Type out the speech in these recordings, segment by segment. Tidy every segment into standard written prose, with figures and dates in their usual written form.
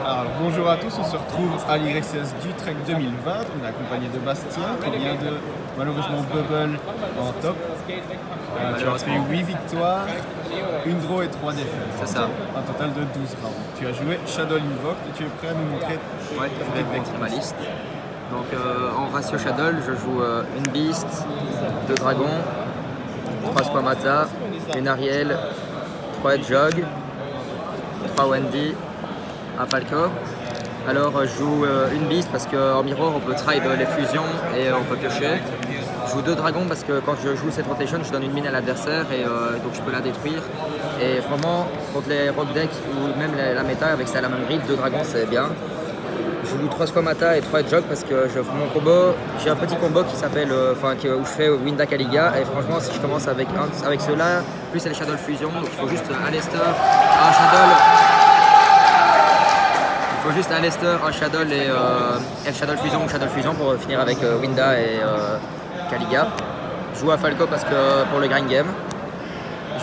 Alors, bonjour à tous, on se retrouve à l'IRCS d'Utrecht 2020. On est accompagné de Bastien qui vient de malheureusement Bubble en top. Tu as fait 8 victoires, une draw et 3 défaites. C'est ça. Un total de 12 rounds. Tu as joué Shadow Invoked et tu es prêt à nous montrer Je vais vous montrer ma liste. Donc en ratio Shadow, je joue une Beast, 2 dragons, 3 Squamata, une Ariel, 3 Hedgehog, 3 Wendy, un Falco. Alors je joue une Beast parce qu'en Mirror on peut tribe les fusions et on peut piocher. Je joue 2 dragons parce que quand je joue cette rotation je donne une mine à l'adversaire et donc je peux la détruire. Et vraiment contre les rock decks ou même la méta avec ça la même grid, 2 dragons c'est bien. Je joue 3 Squamata et 3 Hedgehog parce que mon combo, j'ai un petit combo qui s'appelle, où je fais Winda Caliga et franchement si je commence avec ceux-là, plus c'est les Shadow Fusion, donc il faut juste Aleister, un Shadow. Il faut juste Aleister, un Shadow et Shadow Fusion ou Shadow Fusion pour finir avec Winda et Caliga. Je joue à Falco parce que pour le grind game.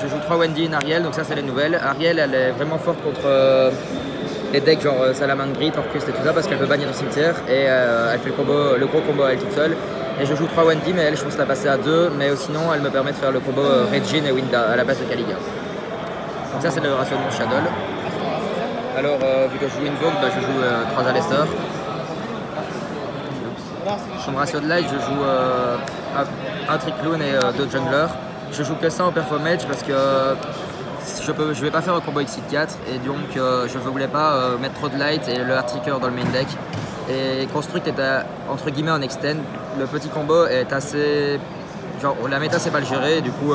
Je joue 3 Wendy et une Ariel, donc ça c'est les nouvelles. Ariel elle est vraiment forte contre les decks genre Salamandre Grit, Orcust et tout ça parce qu'elle peut bannir du cimetière et elle fait le gros combo à elle toute seule. Et je joue 3 Wendy mais elle je pense la passer à 2 mais sinon elle me permet de faire le combo Regine et Winda à la place de Caliga. Donc ça c'est le ratio de mon Shadow. Alors vu que je joue Invoke, je joue 3 Aleister. Comme ratio de light je joue un Tricloon et 2 Jungler. Je joue que ça en Performage parce que je vais pas faire un combo Exit 4 et donc je ne voulais pas mettre trop de light et le hard trigger dans le main deck. Et Construct est entre guillemets en extend. Le petit combo est assez. Genre la méta c'est pas le gérer, du coup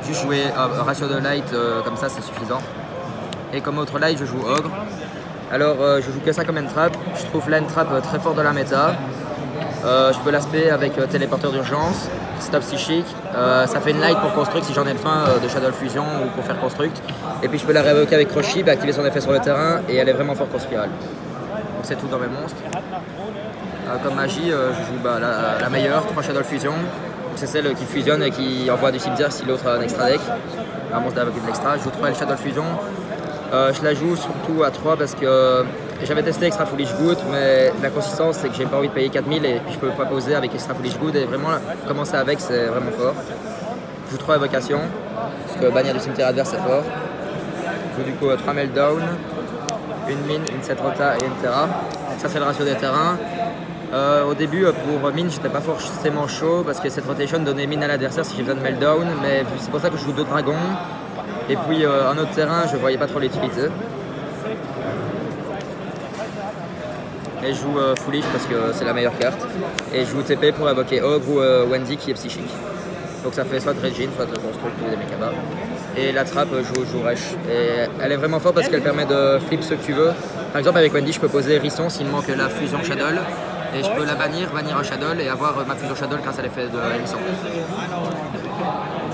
juste jouer un ratio de light comme ça c'est suffisant. Et comme autre light je joue Ogre. Alors je joue que ça comme Entrap. Je trouve la Entrap très fort de la méta. Je peux l'aspect avec téléporteur d'urgence, stop psychique, ça fait une light pour Construct si j'en ai besoin de Shadow Fusion ou pour faire Construct. Et puis je peux la révoquer avec Crush Ship, activer son effet sur le terrain et elle est vraiment forte en spirale. Donc c'est tout dans mes monstres. Comme magie, je joue la meilleure, 3 Shadow Fusion. C'est celle qui fusionne et qui envoie du cimetière si l'autre a un extra deck. Un monstre avec de l'extra. Je joue 3 Shadow Fusion. Je la joue surtout à 3 parce que j'avais testé Extra Foolish Good, mais la consistance c'est que j'ai pas envie de payer 4000 et puis je peux pas poser avec Extra Foolish Good et vraiment commencer avec c'est vraiment fort. Je joue 3 évocations, parce que bannir du cimetière adverse c'est fort. Je joue du coup 3 Meltdown, une mine, une set rota et une terra. Ça c'est le ratio des terrains. Au début pour mine j'étais pas forcément chaud parce que cette rotation donnait mine à l'adversaire si j'ai besoin de Meltdown, mais c'est pour ça que je joue 2 dragons. Et puis un autre terrain je voyais pas trop l'utilité. Et je joue Foolish parce que c'est la meilleure carte. Et je joue TP pour invoquer Ogre ou Wendy qui est psychique. Donc ça fait soit Regine, soit Construct ou des Mekaba. Et la trappe, je joue Rush. Et elle est vraiment forte parce qu'elle permet de flip ce que tu veux. Par exemple avec Wendy, je peux poser Risson s'il me manque la fusion Shadow. Et je peux la bannir un Shadow et avoir ma fusion Shadow grâce à l'effet de Risson.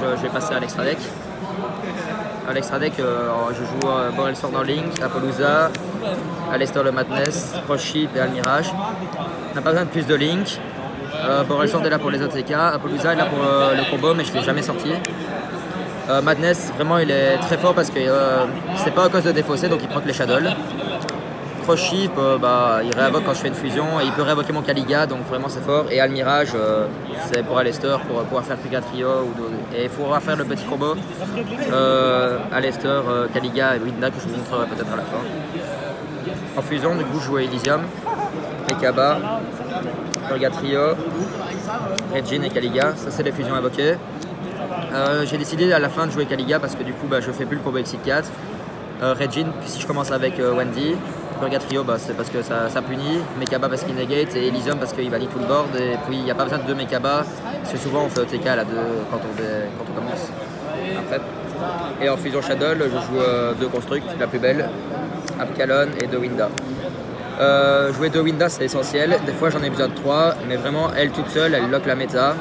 Je vais passer à l'extra deck. À l'extra deck, je joue Borel Sword en Link, Apollousa, Aleister le Madness, Crush Ship et Almirage. On n'a pas besoin de plus de Link. Borel Sword est là pour les ATK, Apollousa est là pour le combo mais je ne l'ai jamais sorti. Madness, vraiment il est très fort parce que c'est pas à cause de défausser donc il proc les Shadow. Crush Ship, il réinvoque quand je fais une fusion et il peut réinvoquer mon Caliga donc vraiment c'est fort. Et Almirage, c'est pour Aleister pour pouvoir faire Pika Trio et il faudra faire le petit combo Aleister, Caliga et Winda que je vous montrerai peut-être à la fin. En fusion, du coup, je joue à Elysium, Mekaba, Purgatrio, Regine et Caliga. Ça, c'est les fusions invoquées. J'ai décidé à la fin de jouer Caliga parce que du coup, je fais plus le combo Exit 4. Regine, si je commence avec Wendy. Purgatrio, c'est parce que ça punit. Mekaba parce qu'il negate. Et Elysium parce qu'il valide tout le board. Et puis, il n'y a pas besoin de 2 Mekaba. Parce que souvent, on fait OTK à 2 quand on commence. Après. Et en fusion Shadow, je joue 2 Construct, la plus belle. Abkalon et 2 Winda. Jouer 2 Winda c'est essentiel, des fois j'en ai besoin de 3, mais vraiment elle toute seule, elle lock la méta.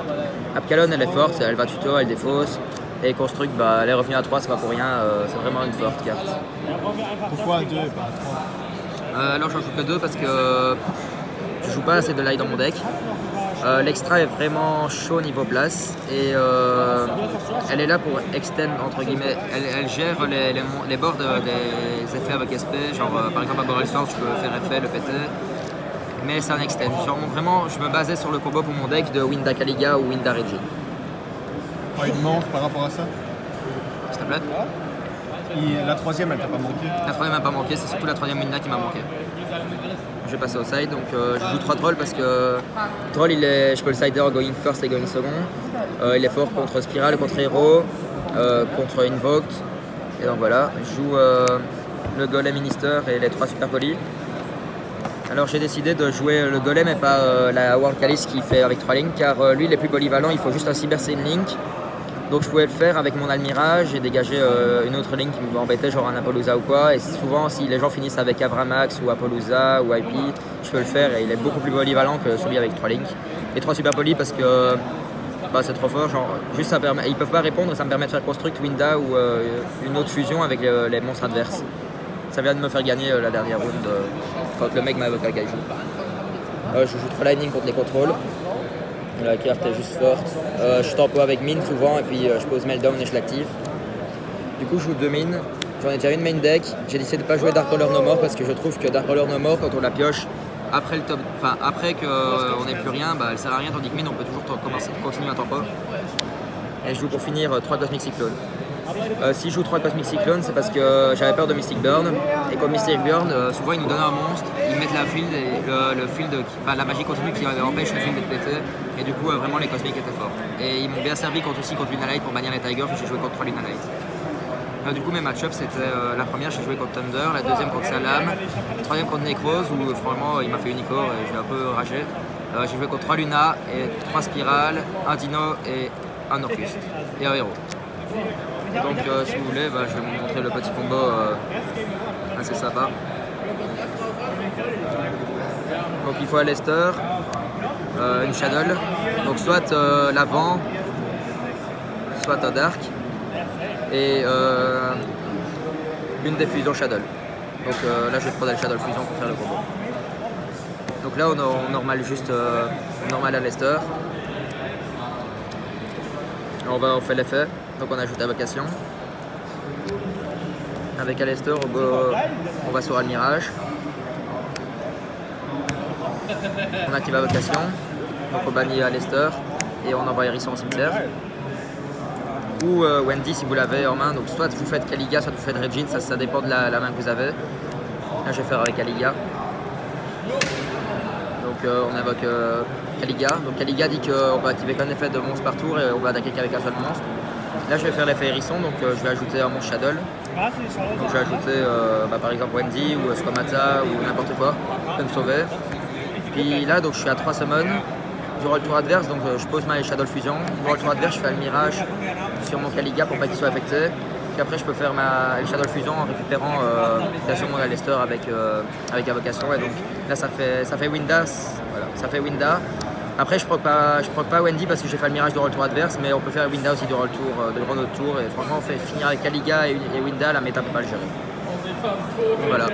Abkalon elle est forte, elle va tuto, elle défausse. Et Construct, elle est revenue à 3, c'est pas pour rien, c'est vraiment une forte carte. Pourquoi 2 et pas 3 Alors j'en joue que 2 parce que je joue pas assez de light dans mon deck. L'extra est vraiment chaud niveau place et elle est là pour extend entre guillemets. Elle gère les boards des effets avec SP, genre par exemple à Borel Sword, je peux faire effet, le péter. Mais c'est un extend. Genre vraiment, je me basais sur le combo pour mon deck de Winda Kaliga ou Winda Regine. Une manche par rapport à ça? S'il te plaît? Et la troisième, elle t'a pas manqué? La troisième m'a pas manqué, c'est surtout la troisième Winda qui m'a manqué. Je vais passer au side, donc je joue 3 trolls parce que troll, je peux le sider going first et going second. Il est fort contre Spiral, contre Hero, contre Invoked. Et donc voilà, je joue le Golem Minister et les 3 super polis. Alors j'ai décidé de jouer le Golem et pas la World Calice qui fait avec 3 links, car lui il est plus polyvalent, il faut juste un Cyber Saiyan Link. Donc je pouvais le faire avec mon Almirage et dégager une autre link qui m'embêtait, genre un Apollousa ou quoi. Et souvent si les gens finissent avec Avramax ou Apollousa ou IP, je peux le faire et il est beaucoup plus polyvalent que celui avec 3 links. Et 3 super polis parce que c'est trop fort, genre juste ça permet, ils peuvent pas répondre et ça me permet de faire Construct, Winda ou une autre fusion avec les monstres adverses. Ça vient de me faire gagner la dernière round quand le mec m'a évoqué à Kaiju. Je joue 3 lightning contre les contrôles. La carte est juste forte. Je tempo avec mine souvent et puis je pose Meltdown et je l'active. Du coup je joue 2 mines. J'en ai déjà une main deck. J'ai décidé de ne pas jouer Dark Roller No More parce que je trouve que Dark Roller No More quand on la pioche après le top, enfin après qu'on n'ait plus rien, elle sert à rien, tandis que mine on peut toujours continuer un tempo. Et je joue pour finir 3 Cosmic Cyclone. Si je joue 3 Cosmic Cyclone, c'est parce que j'avais peur de Mystic Burn. Et comme Mystic Burn, souvent ils nous donnent un monstre, ils mettent la field et la magie continue qui empêche le field d'être pété. Et du coup, vraiment les Cosmic étaient forts. Et ils m'ont bien servi aussi contre Lunalight pour bannir les Tigers, j'ai joué contre 3 Lunalight. Du coup, mes match-ups, c'était la première, j'ai joué contre Thunder, la deuxième contre Salam, la troisième contre Necrose, où franchement il m'a fait Unicorn et j'ai un peu ragé. J'ai joué contre 3 Luna et 3 Spirales, un Dino et un Orcust et un héros. Donc si vous voulez, je vais vous montrer le petit combo assez sympa. Donc il faut un Lester, une Shadow, donc soit l'avant, soit un Dark, et une des fusions Shadow. Donc là je vais prendre le Shadow Fusion pour faire le combo. Donc là on normal juste normal à Lester. On fait l'effet, donc on ajoute Invocation. Avec Alester, on va sur Almirage. On active Invocation, donc on bannit Alester et on envoie Hérisson au cimetière. Ou Wendy si vous l'avez en main, donc soit vous faites Kaliga, soit vous faites Regine, ça dépend de la main que vous avez. Là je vais faire avec Kaliga. Donc on invoque Kaliga. Donc Kaliga dit qu'on peut activer qu'un effet de monstre par tour et on va attaquer qu'avec un seul monstre. Là je vais faire l'effet Hérisson, donc je vais ajouter un monstre Shadow. Donc je vais ajouter par exemple Wendy ou Squamata ou n'importe quoi, pour me sauver. Puis là donc je suis à 3 summons. Durant le tour adverse, donc je pose ma Shadow Fusion. Durant le tour adverse, je fais le Mirage sur mon Kaliga pour pas qu'il soit affecté. Puis après je peux faire ma Shadow Fusion en récupérant bien sûr mon Alester avec Invocation. Et donc là ça fait Winda, voilà, ça fait Winda. Après je proc pas Wendy parce que j'ai fait le Mirage durant le tour adverse, mais on peut faire Winda aussi durant notre tour. Et franchement on fait finir avec Kaliga et Winda, la méta peut pas le gérer. Donc, voilà.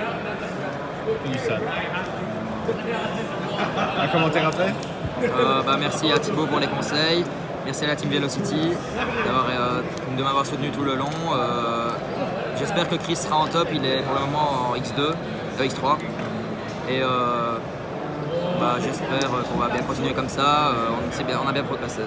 Un commentaire après? Merci à Thibaut pour les conseils, merci à la Team Velocity de m'avoir soutenu tout le long. J'espère que Chris sera en top, il est pour le moment en X2, X3. Et j'espère qu'on va bien continuer comme ça, on a bien progressé.